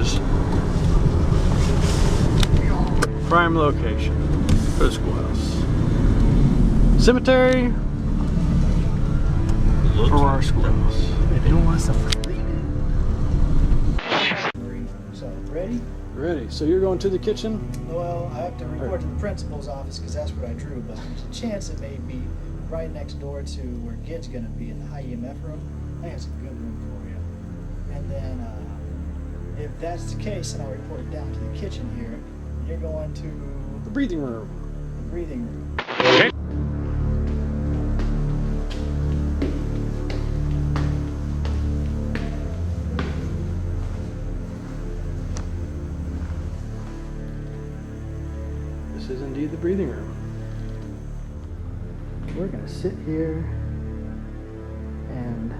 is prime location for the schoolhouse. Cemetery, Farrar Schoolhouse. They don't want some. So, ready? Ready. So you're going to the kitchen? Well, I have to report to the principal's office because that's what I drew, but there's a chance it may be right next door to where Gid's going to be in the high EMF room. I think it's a good room for you. And then, if that's the case, then I'll report it down to the kitchen here. You're going to The breathing room. the breathing room. Okay. This is indeed the breathing room. We're going to sit here and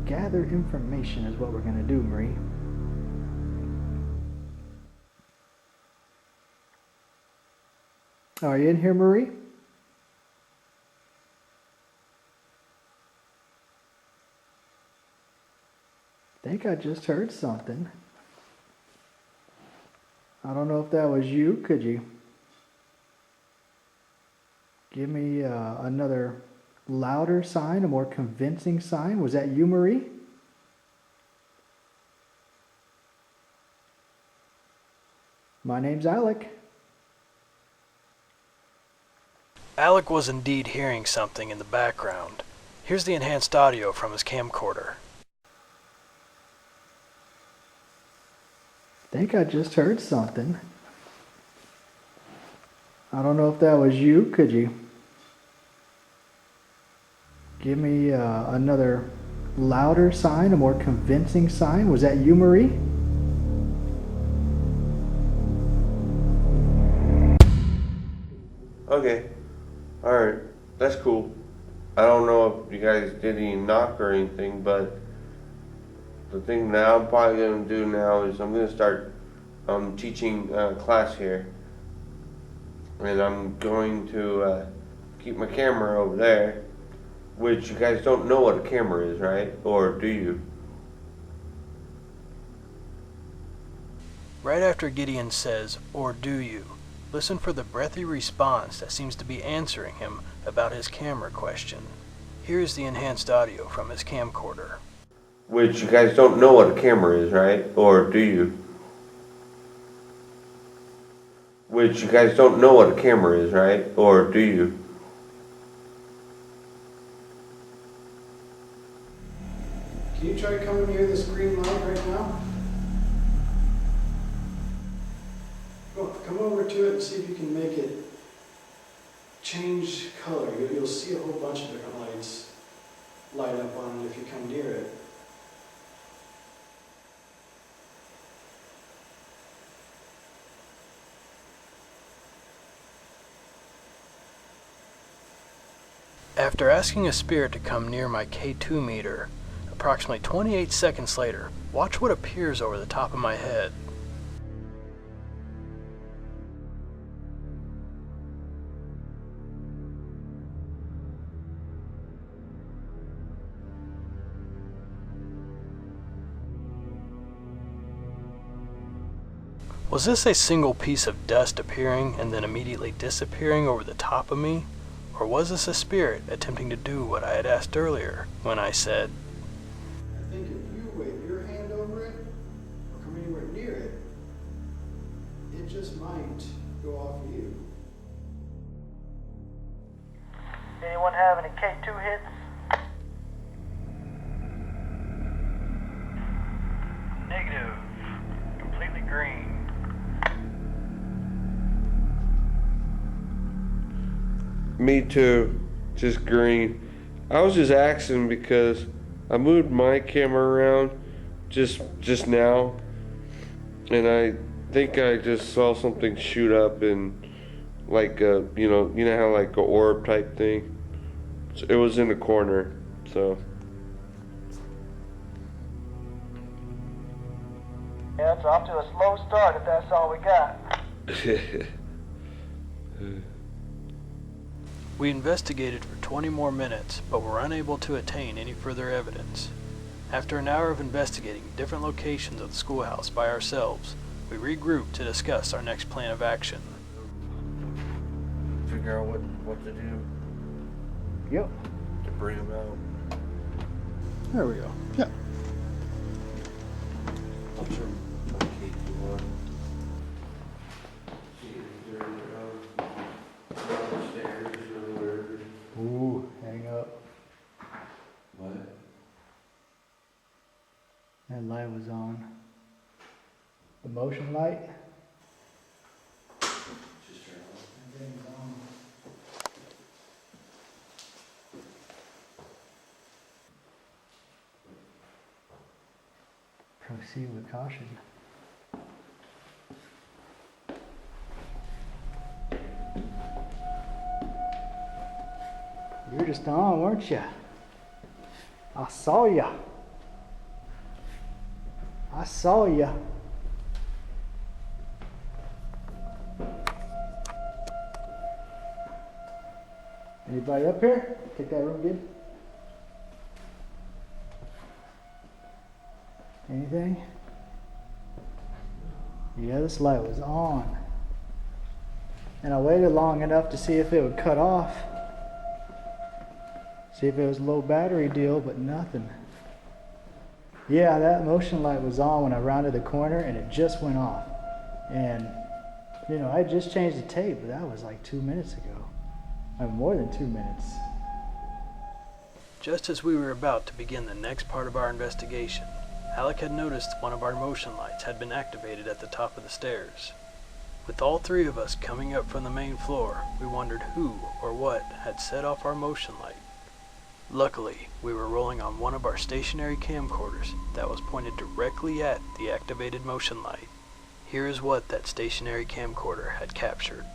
gather information is what we're going to do, Marie. Are you in here, Marie? I think I just heard something. I don't know if that was you. Could you give me another louder sign, a more convincing sign? Was that you, Marie? My name's Alec. Alec was indeed hearing something in the background. Here's the enhanced audio from his camcorder. I think I just heard something. I don't know if that was you. Could you give me another louder sign, a more convincing sign? Was that you, Marie? Okay. Alright. That's cool. I don't know if you guys did any knock or anything, but the thing that I'm probably going to do now is I'm going to start teaching class here. And I'm going to keep my camera over there, which you guys don't know what a camera is, right? Or do you? Right after Gideon says, "Or do you?" listen for the breathy response that seems to be answering him about his camera question. Here's the enhanced audio from his camcorder. Which you guys don't know what a camera is, right? Or do you? Which you guys don't know what a camera is, right? Or do you? Can you try coming near this green light right now? Come over to it and see if you can make it change color. You'll see a whole bunch of different lights light up on it if you come near it. After asking a spirit to come near my K2 meter, approximately 28 seconds later, watch what appears over the top of my head. Was this a single piece of dust appearing and then immediately disappearing over the top of me? Or was this a spirit attempting to do what I had asked earlier when I said, I think if you wave your hand over it, or come anywhere near it, it just might go off of you. Anyone have any K2 hits? Negative. Completely green. Me too, just green. I was just asking because I moved my camera around just now, and I think I just saw something shoot up in like a, you know how like a orb type thing. So it was in the corner, so. Yeah, it's off to a slow start if that's all we got. We investigated for 20 more minutes, but were unable to attain any further evidence. After an hour of investigating different locations of the schoolhouse by ourselves, we regrouped to discuss our next plan of action. Figure out what to do Yep. to bring him out. There we go. Yeah. I'll turn my K2 on. See if they're downstairs or wherever. Ooh, hang up. What? That light was on. The motion light? Just turn it off. Everything's on. Proceed with caution. You were just on, weren't you? I saw ya. I saw ya. Anybody up here? Take that room, dude. Anything? Yeah, this light was on. And I waited long enough to see if it would cut off. See if it was a low battery deal, but nothing. Yeah, that motion light was on when I rounded the corner and it just went off. And, you know, I just changed the tape, but that was like 2 minutes ago. More than 2 minutes. Just as we were about to begin the next part of our investigation, Alec had noticed one of our motion lights had been activated at the top of the stairs. With all three of us coming up from the main floor, we wondered who or what had set off our motion light. Luckily, we were rolling on one of our stationary camcorders that was pointed directly at the activated motion light. Here is what that stationary camcorder had captured.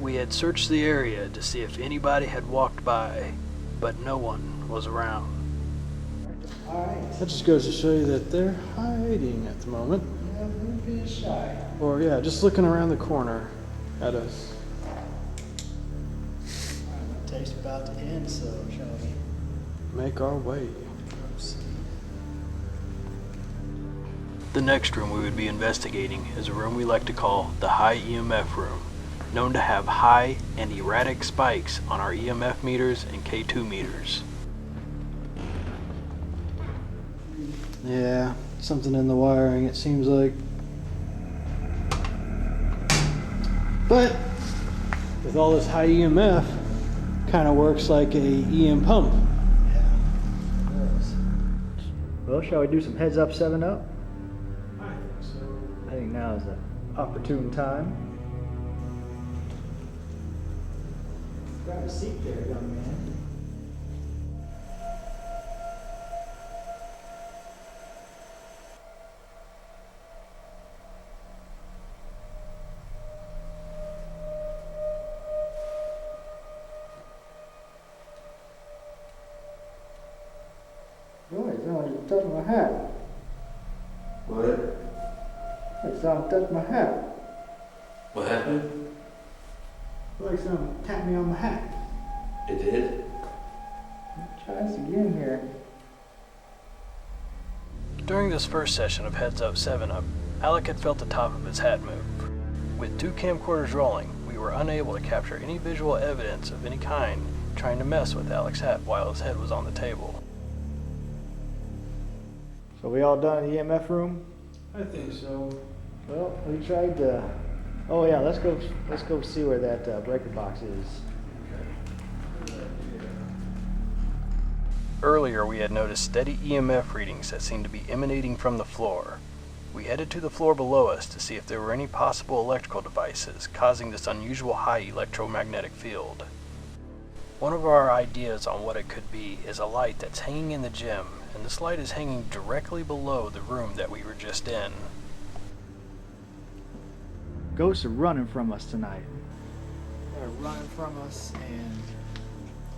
We had searched the area to see if anybody had walked by, but no one was around. Alright, That just goes to show you that they're hiding at the moment. don't be shy. Or yeah, just looking around the corner at us. Tape's about to end, so shall we Make our way. proceed? The next room we would be investigating is a room we like to call the high EMF room, known to have high and erratic spikes on our EMF meters and K2 meters. Yeah, something in the wiring, it seems like. But with all this high EMF, kind of works like a EM pump. Yeah, it does. Well, shall we do some heads up 7-up? I think so. I think now is the opportune time. Grab a seat there, young man. Boy, someone touched my hat. What? Like someone touched my hat. What happened? Like someone tapped me on my hat. It did? Try this again here. During this first session of Heads Up 7-Up, Alec had felt the top of his hat move. With two camcorders rolling, we were unable to capture any visual evidence of any kind trying to mess with Alec's hat while his head was on the table. So we all done in the EMF room? I think so. Well, we tried to. Oh yeah, let's go see where that breaker box is. Earlier, we had noticed steady EMF readings that seemed to be emanating from the floor. We headed to the floor below us to see if there were any possible electrical devices causing this unusual high electromagnetic field. One of our ideas on what it could be is a light that's hanging in the gym, and this light is hanging directly below the room that we were just in. Ghosts are running from us tonight. They're running from us, and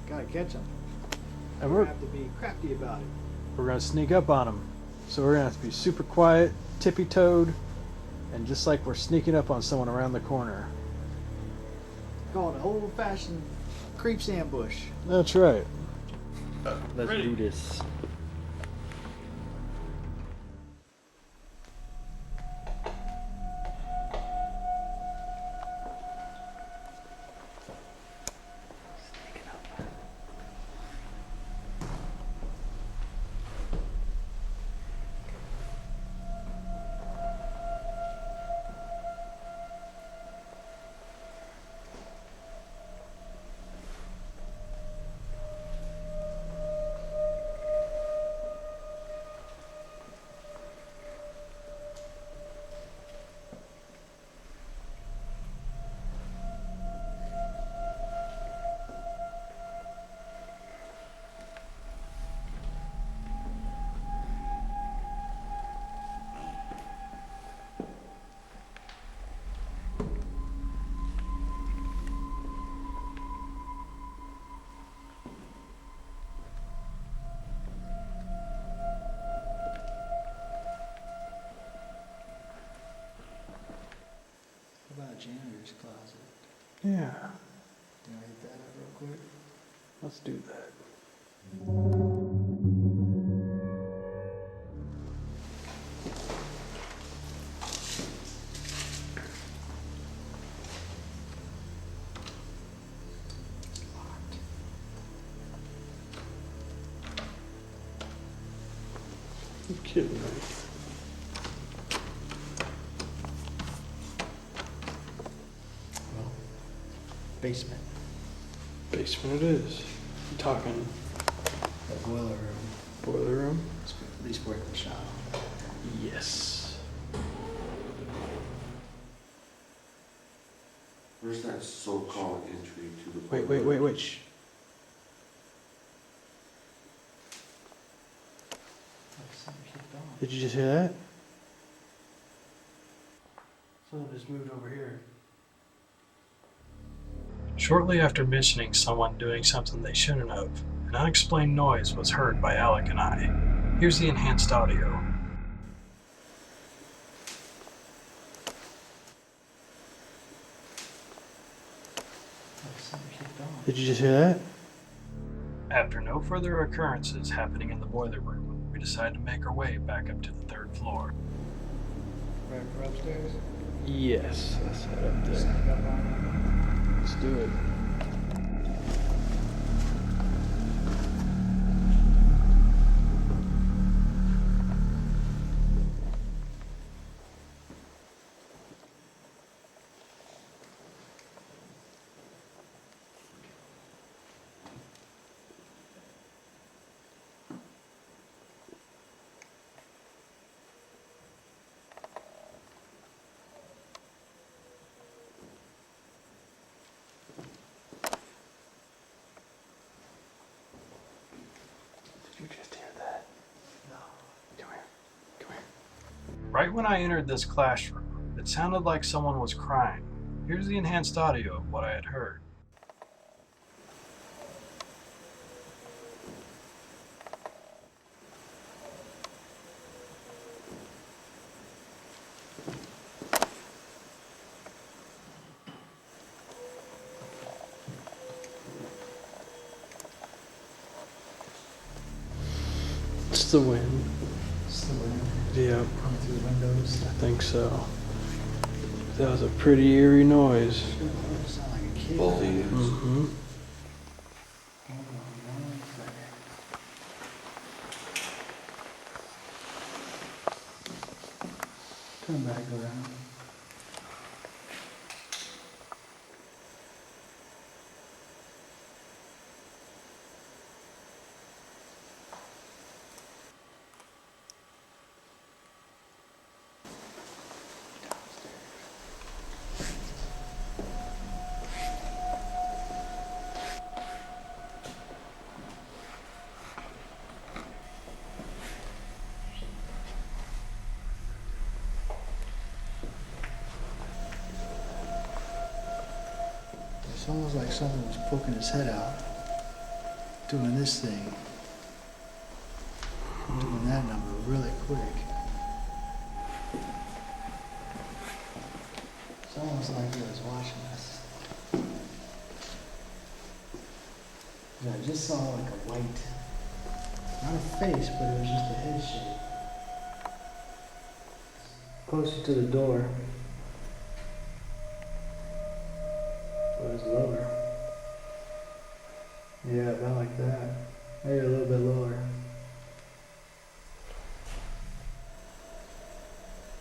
gotta catch them. And We we're have to be crafty about it. gonna sneak up on them. So we're gonna have to be super quiet, tippy-toed, and just like we're sneaking up on someone around the corner. Called an old-fashioned creeps ambush. That's right. Let's do this. What about a janitor's closet? Yeah, You want to hit that up real quick? let's do that. You kidding me? Well, basement. Basement it is. You talking The boiler room. boiler room? At least where the shot. Yes. Where's that so-called entry to the... Wait. Shh. Something kicked on. Did you just hear that? Someone just moved over here. Shortly after mentioning someone doing something they shouldn't have, an unexplained noise was heard by Alec and I. Here's the enhanced audio. Something kicked on. Did you just hear that? After no further occurrences happening in the boiler room, we decided to make our way back up to the 3rd floor. Right for upstairs? Yes. Let's head up there. Sneak up on Let's do it. Did you just hear that? No. Come here. Right when I entered this classroom, it sounded like someone was crying. Here's the enhanced audio of what I had heard. It's the wind. It's the wind Yep, coming through the windows. I think so. That was a pretty eerie noise. It sounded like a kid. Both ears. Mm-hmm. Hold on 1 second. Turn back around. It's almost like someone was poking his head out, doing this thing, doing that number really quick. It's almost like he was watching us. And I just saw like a white, not a face, but it was just a head shape. Closer to the door. It was lower. Yeah, about like that. Maybe a little bit lower.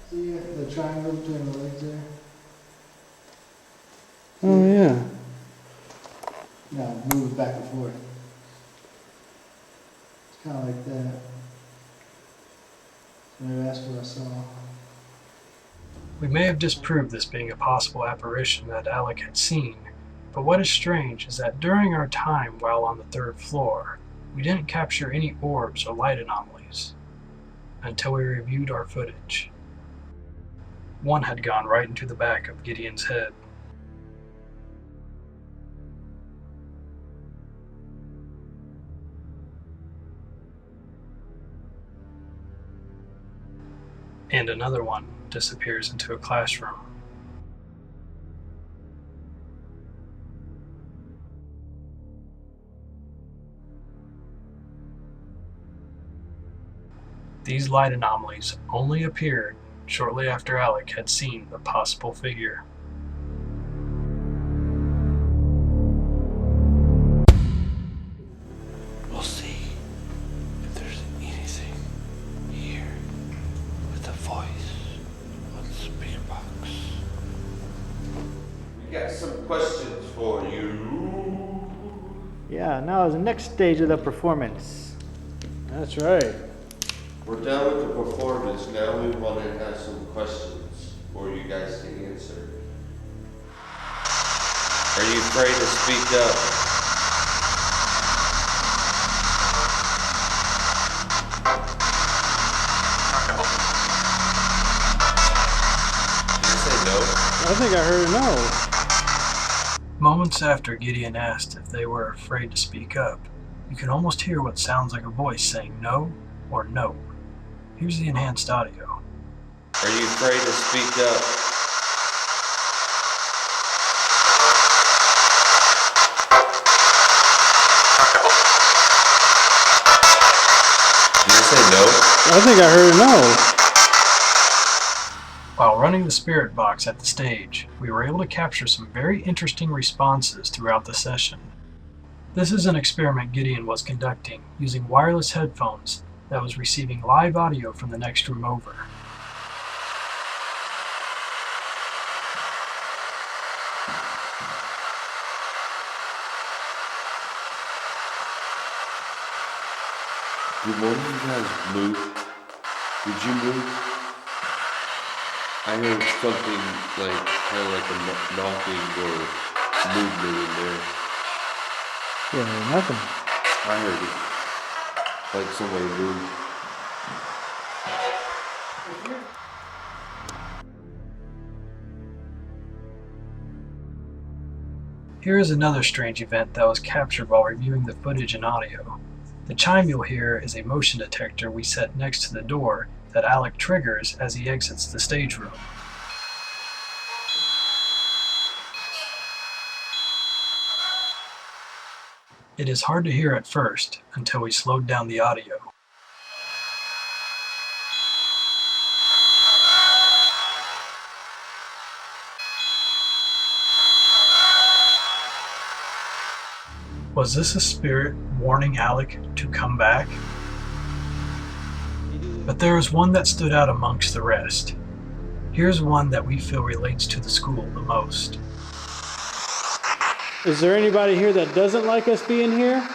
See the triangle between the legs there? Oh, yeah. Now move it back and forth. It's kind of like that. Maybe that's what I saw. We may have disproved this being a possible apparition that Alec had seen, but what is strange is that during our time while on the third floor, we didn't capture any orbs or light anomalies until we reviewed our footage. One had gone right into the back of Gideon's head. And another one disappears into a classroom. These light anomalies only appeared shortly after Alec had seen the possible figure. We'll see if there's anything here with a voice on the speaker box. We got some questions for you. Yeah, now is the next stage of the performance. That's right. We're done with the performance. Now we want to have some questions for you guys to answer. Are you afraid to speak up? Did you say no? I think I heard a no. Moments after Gideon asked if they were afraid to speak up, you can almost hear what sounds like a voice saying no or no. Here's the enhanced audio. Are you afraid to speak up? Did you say no? I think I heard a no. While running the spirit box at the stage, we were able to capture some very interesting responses throughout the session. This is an experiment Gideon was conducting using wireless headphones that was receiving live audio from the next room over. Did one of you guys move? Did you move? I heard something like kind of like a knocking or movement in there. Yeah, nothing. I heard it. Like somebody moved. Here is another strange event that was captured while reviewing the footage and audio. The chime you'll hear is a motion detector we set next to the door that Alec triggers as he exits the stage room. It is hard to hear at first until we slowed down the audio. Was this a spirit warning Alec to come back? But there is one that stood out amongst the rest. Here's one that we feel relates to the school the most. Is there anybody here that doesn't like us being here?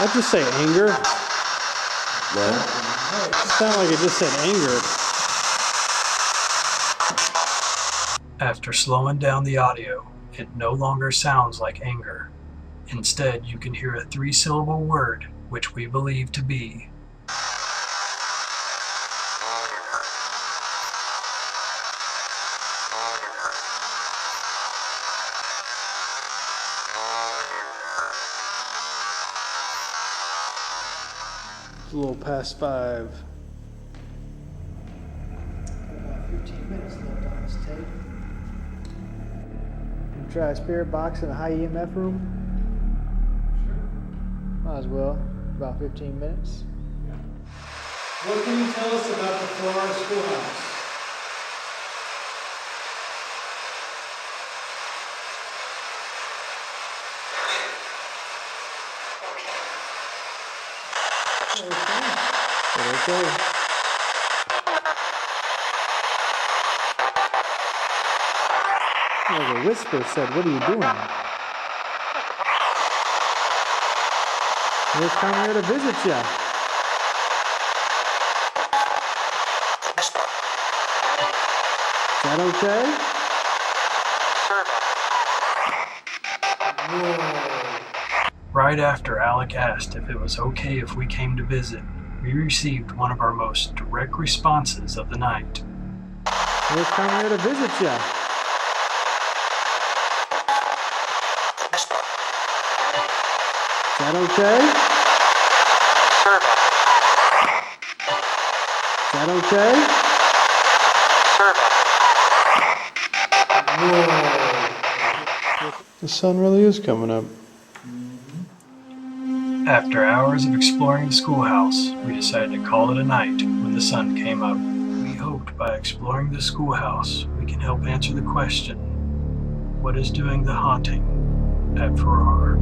I'd just say anger. What? It sounded like it just said anger. After slowing down the audio, it no longer sounds like anger. Instead, you can hear a 3-syllable word, which we believe to be a little past 5. About 15 minutes left on this tape. You try a spirit box in a high EMF room? Sure. Might as well. About 15 minutes. What can you tell us about the Farrar Schoolhouse? Okay. Well, the whisper said, "What are you doing?" We're coming here to visit you. Is that okay? Right after Alec asked if it was okay if we came to visit, we received one of our most direct responses of the night. We're coming here to visit you. Is that okay? Is that okay? The sun really is coming up. After hours of exploring the schoolhouse, we decided to call it a night when the sun came up. We hoped by exploring the schoolhouse, we can help answer the question, what is doing the haunting at Farrar?